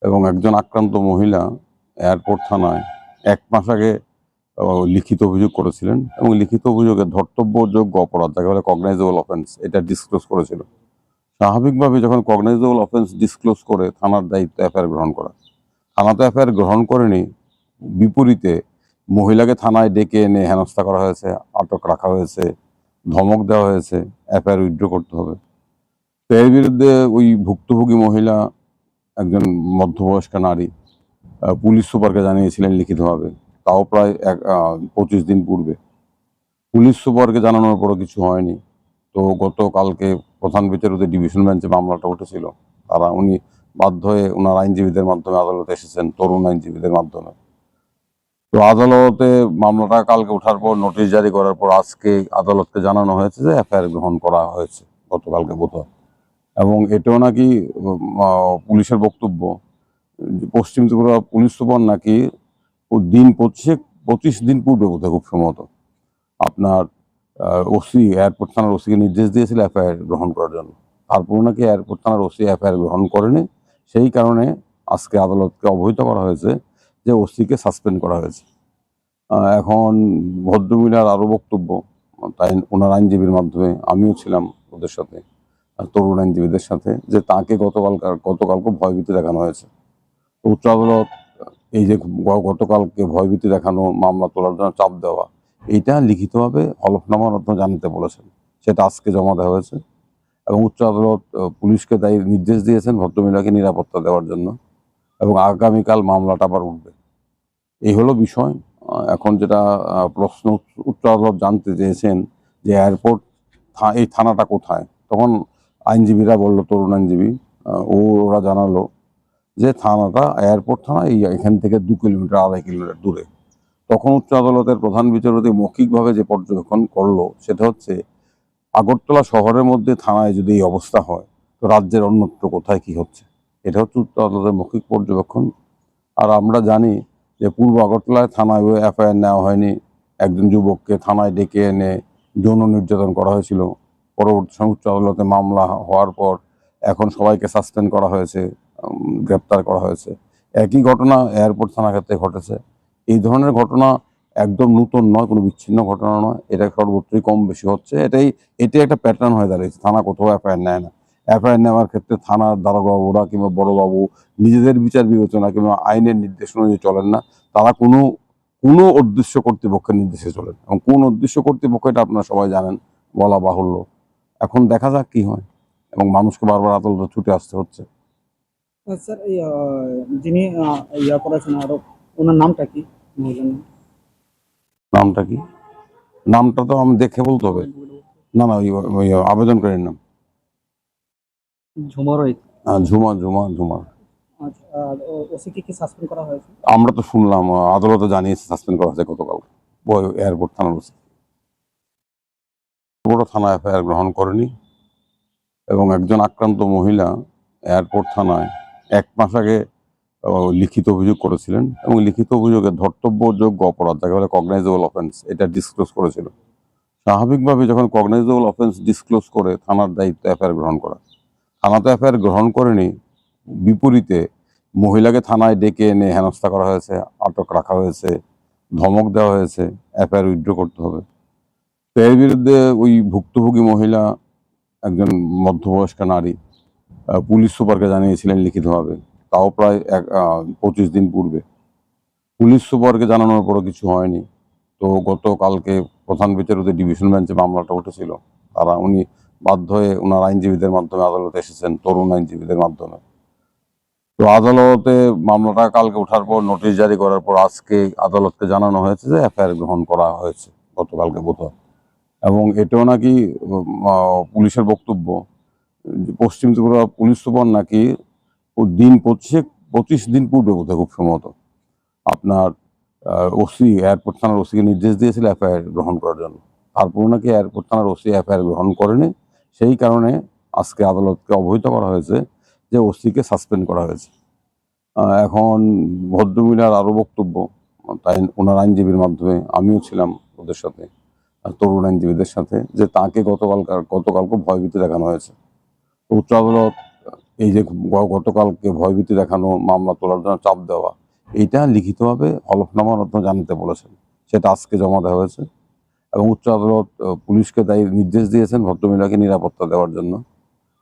এবং একজন আক্রান্ত মহিলা এয়ারপোর্ট থানায় 1 মাস আগে লিখিত অভিযোগ করেছিলেন এবং লিখিত অভিযোগে ধর্তব্যযোগ্য অপরাধ, যাকে বলে কগনাইজেবল অফেন্স, এটা ডিসক্লোজ করেছিল। স্বাভাবিকভাবে যখন কগনাইজেবল অফেন্স ডিসক্লোজ করে থানার দায়িত্ব এফআইআর গ্রহণ করা, থানা তো এফআইআর গ্রহণ করেনি, বিপরীতে মহিলাকে থানায় ডেকে এনে হেনস্থা করা হয়েছে, আটক রাখা হয়েছে, ধমক দেওয়া হয়েছে, এফআইআর উইথড্র করতে হবে। তো এর বিরুদ্ধে ওই ভুক্তভোগী মহিলা, একজন মধ্যবয়স্কা নারী, পুলিশ সুপারকে জানিয়েছিলেন লিখিতভাবে, তাও প্রায় 25 দিন পূর্বে। পুলিশ সুপারকে জানানোর পরও কিছু হয়নি। তো গতকালকে প্রধান বিচারপতি ডিভিশন বেঞ্চে মামলাটা উঠেছিল। উনি বাধ্য হয়ে ওনার আইনজীবীদের মাধ্যমে আদালতে এসেছেন, তরুণ আইনজীবীদের মাধ্যমে। তো আদালতে মামলাটা কালকে ওঠার পর নোটিশ জারি করার পর আজকে আদালতকে জানানো হয়েছে যে এফআইআর গ্রহণ করা হয়েছে গতকালকে বোধহয়। এবং এটাও নাকি পুলিশের বক্তব্য, পশ্চিম ত্রিপুরা পুলিশ সুপার নাকি দিন 25 দিন পূর্বে বোধহয় খুব সম্ভবত আপনার ওসি, এয়ারপোর্ট থানার ওসিকে নির্দেশ দিয়েছিল এফআইআর গ্রহণ করার জন্য। তারপর নাকি এয়ারপোর্ট থানার ওসি এফআইআর গ্রহণ করেনি, সেই কারণে আজকে আদালতকে অবহিত করা হয়েছে যে ওসিকে সাসপেন্ড করা হয়েছে। এখন ভদ্রমহিলার আরও বক্তব্য, তাই ওনার আইনজীবীর মাধ্যমে আমিও ছিলাম ওদের সাথে, তরুণ আইনজীবীদের সাথে, যে তাকে গতকালকে ভয়ভীতি দেখানো হয়েছে। উচ্চ আদালত এই যে গতকালকে ভয়ভীতি দেখানো, মামলা তোলার জন্য চাপ দেওয়া, এইটা লিখিতভাবে হলফনামার মাধ্যমে জানাতে বলেছেন, সেটা আজকে জমা দেওয়া হয়েছে। এবং উচ্চ আদালত পুলিশকে তাই নির্দেশ দিয়েছেন ভদ্রমহিলাকে নিরাপত্তা দেওয়ার জন্য, এবং আগামীকাল মামলাটা আবার উঠবে। এই হলো বিষয়। এখন যেটা প্রশ্ন উচ্চ আদালত জানতে চেয়েছেন যে এয়ারপোর্ট এই থানাটা কোথায়, তখন আইনজীবীরা বললো, তরুণ আইনজীবী ওরা জানালো যে থানাটা এয়ারপোর্ট থানা এখান থেকে 2 কিলোমিটার 2.5 কিলোমিটার দূরে। তখন উচ্চ আদালতের প্রধান বিচারপতি মৌখিকভাবে যে পর্যবেক্ষণ করলো সেটা হচ্ছে, আগরতলা শহরের মধ্যে থানায় যদি এই অবস্থা হয়, তো রাজ্যের অন্যত্র কোথায় কি হচ্ছে, এটা হচ্ছে উচ্চ আদালতের মৌখিক পর্যবেক্ষণ। আর আমরা জানি যে পূর্ব আগরতলায় থানায় এফআইআর নেওয়া হয়নি, একজন যুবককে থানায় ডেকে এনে যৌন নির্যাতন করা হয়েছিল। পরবর্তী সময় উচ্চ আদালতে মামলা হওয়ার পর এখন সবাইকে সাসপেন্ড করা হয়েছে, গ্রেপ্তার করা হয়েছে। একই ঘটনা এয়ারপোর্ট থানা ক্ষেত্রে ঘটেছে। এই ধরনের ঘটনা একদম নতুন নয়, কোনো বিচ্ছিন্ন ঘটনা নয়, এটা সর্বত্রই কম বেশি হচ্ছে। এটাই একটা প্যাটার্ন হয়ে দাঁড়িয়েছে। থানা কোথাও এফআইআর নেয় না। এফআইআর নেওয়ার ক্ষেত্রে থানার দারোগাবাবুরা কিংবা বড়বাবু নিজেদের বিচার বিবেচনা কিংবা আইনের নির্দেশ অনুযায়ী চলেন না, তারা কোনো অদৃশ্য কর্তৃপক্ষের নির্দেশে চলেন। এবং কোন অদৃশ্য কর্তৃপক্ষ এটা আপনারা সবাই জানেন, বলা বাহুল্য। এখন দেখা যাক কি হয়, এবং মানুষকে বারবার আদালতে ছুটে আসতে হচ্ছে। স্যার, এই যিনি করেছেন আরো, ওনার নামটা কি? নামটা কি? নামটা তো আমি দেখে বলতে হবে। না, ওই আবেদনকারীর নাম ঝুমরই। ঝুমা ঝুমা ঝুমা। আচ্ছা, আর ওসিকে কি সাসপেন্ড করা হয়েছে? আমরা তো শুনলাম আদালতে জানিয়েছে সাসপেন্ড করা হয়েছে গতকাল এয়ারপোর্ট থানার ওসি। পুরো থানা এফআইআর গ্রহণ করেনি এবং একজন আক্রান্ত মহিলা এয়ারপোর্ট থানায় 1 মাস আগে লিখিত অভিযোগ করেছিলেন এবং লিখিত অভিযোগে ধর্তব্যযোগ্য অপরাধ, যাকে বলে কগনাইজেবল অফেন্স, এটা ডিসক্লোজ করেছিল। স্বাভাবিকভাবে যখন কগনাইজেবল অফেন্স ডিসক্লোজ করে থানার দায়িত্ব এফআইআর গ্রহণ করা, থানা তো এফআইআর গ্রহণ করেনি, বিপরীতে মহিলাকে থানায় ডেকে এনে হেনস্থা করা হয়েছে, আটক রাখা হয়েছে, ধমক দেওয়া হয়েছে, এফআইআর উইথড্র করতে হবে। তো এর বিরুদ্ধে ওই ভুক্তভোগী মহিলা, একজন মধ্যবয়স্কা নারী, পুলিশ সুপারকে জানিয়েছিলেন লিখিতভাবে, তাও প্রায় 25 দিন পূর্বে। পুলিশ সুপারকে জানানোর পরও কিছু হয়নি। তো গতকালকে প্রধান বিচারপতি ডিভিশন বেঞ্চে মামলাটা উঠেছিল। উনি বাধ্য হয়ে ওনার আইনজীবীদের মাধ্যমে আদালতে এসেছেন, তরুণ আইনজীবীদের মাধ্যমে। তো আদালতে মামলাটা কালকে ওঠার পর নোটিশ জারি করার পর আজকে আদালতকে জানানো হয়েছে যে এফআইআর গ্রহণ করা হয়েছে গতকালকে বোধহয়। এবং এটাও নাকি পুলিশের বক্তব্য, পশ্চিম ত্রিপুরা পুলিশ সুপার নাকি দিন 25 দিন পূর্বে বোধহয় খুব সম্ভবত আপনার ওসি, এয়ারপোর্ট থানার ওসিকে নির্দেশ দিয়েছিল এফআইআর গ্রহণ করার জন্য। তারপর নাকি এয়ারপোর্ট থানার ওসি এফআইআর গ্রহণ করেনি, সেই কারণে আজকে আদালতকে অবহিত করা হয়েছে যে ওসিকে সাসপেন্ড করা হয়েছে। এখন ভদ্রমহিলার আরও বক্তব্য, তাই ওনার আইনজীবীর মাধ্যমে আমিও ছিলাম ওদের সাথে, তরুণ আইনজীবীদের সাথে, যে তাকে গতকালকে ভয়ভীতি দেখানো হয়েছে। উচ্চ আদালত এই যে গতকালকে ভয়ভীতি দেখানো, মামলা তোলার জন্য চাপ দেওয়া, এইটা লিখিতভাবে হলফনামার মাধ্যমে জানাতে বলেছেন। সেটা আজকে জমা দেওয়া হয়েছে এবং উচ্চ আদালত পুলিশকে দায়ী নির্দেশ দিয়েছেন ভদ্রমহিলাকে নিরাপত্তা দেওয়ার জন্য,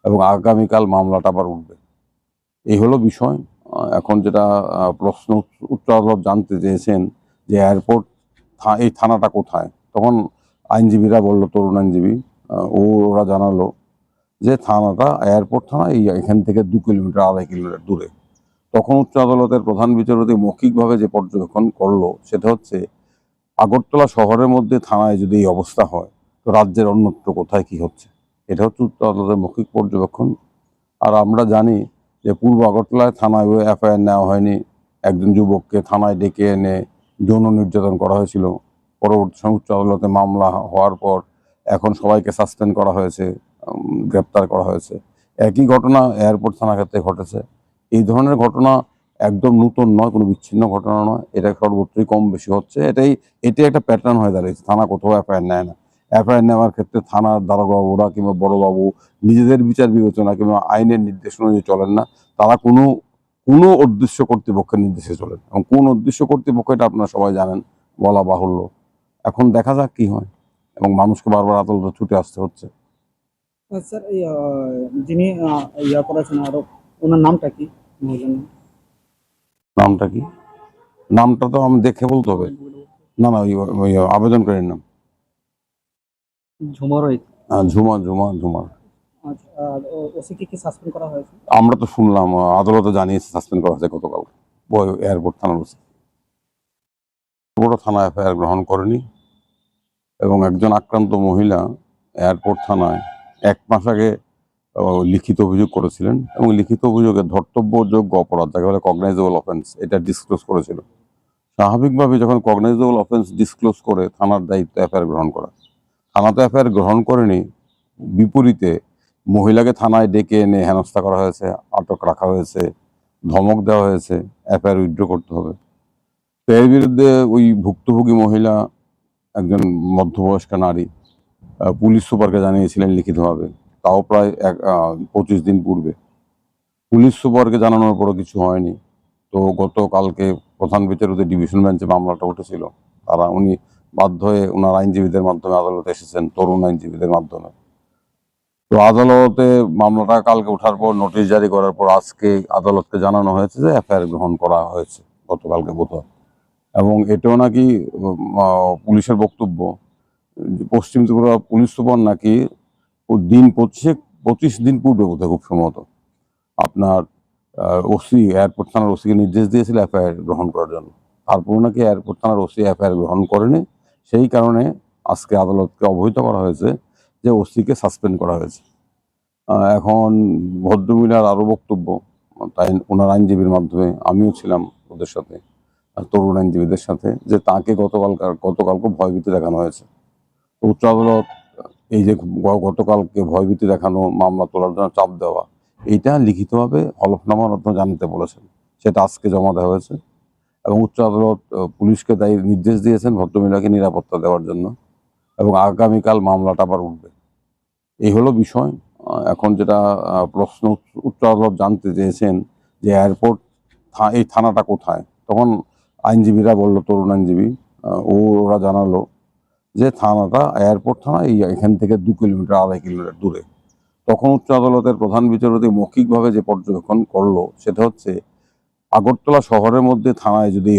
এবং আগামীকাল মামলাটা আবার উঠবে। এই হলো বিষয়। এখন যেটা প্রশ্ন উচ্চ আদালত জানতে চেয়েছেন যে এয়ারপোর্ট এই থানাটা কোথায়, তখন আইনজীবীরা বলল, তরুণ আইনজীবী ওরা জানালো যে থানাটা এয়ারপোর্ট থানা এখান থেকে 2 কিলোমিটার 2.5 কিলোমিটার দূরে। তখন উচ্চ আদালতের প্রধান বিচারপতি মৌখিকভাবে যে পর্যবেক্ষণ করলো সেটা হচ্ছে, আগরতলা শহরের মধ্যে থানায় যদি এই অবস্থা হয় তো রাজ্যের অন্যত্র কোথায় কি হচ্ছে, এটা হচ্ছে উচ্চ আদালতের মৌখিক পর্যবেক্ষণ। আর আমরা জানি যে পূর্ব আগরতলায় থানায় এফআইআর নেওয়া হয়নি, একজন যুবককে থানায় ডেকে এনে যৌন নির্যাতন করা হয়েছিল। পরবর্তী সময় উচ্চ আদালতে মামলা হওয়ার পর এখন সবাইকে সাসপেন্ড করা হয়েছে, গ্রেপ্তার করা হয়েছে। একই ঘটনা এয়ারপোর্ট থানা ক্ষেত্রে ঘটেছে। এই ধরনের ঘটনা একদম নতুন নয়, কোনো বিচ্ছিন্ন ঘটনা নয়, এটা সর্বত্রই কম বেশি হচ্ছে। এটাই একটা প্যাটার্ন হয়ে দাঁড়িয়েছে। থানা কোথাও এফআইআর নেয় না। এফআইআর নেওয়ার ক্ষেত্রে থানার দারোগাবাবুরা কিংবা বড়বাবু নিজেদের বিচার বিবেচনা কিংবা আইনের নির্দেশ অনুযায়ী চলেন না, তারা কোনো কোনো অদৃশ্য কর্তৃপক্ষের নির্দেশে চলেন। এবং কোন অদৃশ্য কর্তৃপক্ষ এটা আপনারা সবাই জানেন, বলা বাহুল্য। এখন দেখা যাক কি হয়, এবং মানুষকে বারবার আদালতে ছুটে আসতে হচ্ছে। স্যার এই যিনি করেছেন আরো, ওনার নামটা কি? মহিলার নাম? নামটা কি? নামটা তো আমি দেখে বলতে হবে। না না, ওই আবেদনকারীর নাম ঝুমা রোহিত। ঝুমা ঝুমা ঝুমা। আচ্ছা, আর ওসিকে কি সাসপেন্ড করা হয়েছে? আমরা তো শুনলাম আদালতে জানিয়েছে সাসপেন্ড করা হয়েছে গতকাল এয়ারপোর্ট থানার ওসি। বড় থানা এফআইআর গ্রহণ করেনি, এবং একজন আক্রান্ত মহিলা এয়ারপোর্ট থানায় 1 মাস আগে লিখিত অভিযোগ করেছিলেন, এবং লিখিত অভিযোগে ধর্তব্যযোগ্য অপরাধ, যাকে বলে কগনাইজেবল অফেন্স, এটা ডিসক্লোজ করেছিল। স্বাভাবিকভাবে যখন কগনাইজেবল অফেন্স ডিসক্লোজ করে থানার দায়িত্ব এফআইআর গ্রহণ করা। থানা তো এফআইআর গ্রহণ করেনি, বিপরীতে মহিলাকে থানায় ডেকে এনে হেনস্থা করা হয়েছে, আটক রাখা হয়েছে, ধমক দেওয়া হয়েছে, এফআইআর উইথড্র করতে হবে। তো এর বিরুদ্ধে ওই ভুক্তভোগী মহিলা, একজন মধ্যবয়স্কা নারী, পুলিশ সুপারকে জানিয়েছিলেন লিখিতভাবে, তাও প্রায় 25 দিন পূর্বে। পুলিশ সুপারকে জানানোর পরও কিছু হয়নি। তো গতকালকে প্রধান বিচারপতি ডিভিশন বেঞ্চে মামলাটা উঠেছিল, উনি বাধ্য হয়ে ওনার আইনজীবীদের মাধ্যমে আদালতে এসেছেন, তরুণ আইনজীবীদের মাধ্যমে। তো আদালতে মামলাটা কালকে ওঠার পর নোটিশ জারি করার পর আজকে আদালতকে জানানো হয়েছে যে এফআইআর গ্রহণ করা হয়েছে গতকালকে বোধহয়। এবং এটাও নাকি পুলিশের বক্তব্য, পশ্চিম ত্রিপুরা পুলিশ সুপার নাকি দিন 25 দিন পূর্বে বোধহয় খুব সম্ভবত আপনার ওসি, এয়ারপোর্ট থানার ওসিকে নির্দেশ দিয়েছিল এফআইআর গ্রহণ করার জন্য। তারপর নাকি এয়ারপোর্ট থানার ওসি এফআইআর গ্রহণ করেনি, সেই কারণে আজকে আদালতকে অবহিত করা হয়েছে যে ওসিকে সাসপেন্ড করা হয়েছে। এখন ভদ্রমহিলার আরও বক্তব্য, তাই ওনার আইনজীবীর মাধ্যমে আমিও ছিলাম ওদের সাথে, তরুণ আইনজীবীদের সাথে, যে তাকে গতকালকে ভয়ভীতি দেখানো হয়েছে। তো উচ্চ আদালত এই যে গতকালকে ভয়ভীতি দেখানো, মামলা তোলার জন্য চাপ দেওয়া, এইটা লিখিতভাবে হলফনামার মাধ্যমে জানাতে বলেছেন। সেটা আজকে জমা দেওয়া হয়েছে, এবং উচ্চ আদালত পুলিশকে দায়ী নির্দেশ দিয়েছেন ভদ্রমহিলাকে নিরাপত্তা দেওয়ার জন্য, এবং আগামীকাল মামলাটা আবার উঠবে। এই হলো বিষয়। এখন যেটা প্রশ্ন উচ্চ আদালত জানতে চেয়েছেন যে এয়ারপোর্ট এই থানাটা কোথায়, তখন আইনজীবীরা বলল, তরুণ আইনজীবী ওরা জানালো যে থানাটা এয়ারপোর্ট থানা এখান থেকে 2 কিলোমিটার 2.5 কিলোমিটার দূরে। তখন উচ্চ আদালতের প্রধান বিচারপতি মৌখিকভাবে যে পর্যবেক্ষণ করলো সেটা হচ্ছে, আগরতলা শহরের মধ্যে থানায় যদি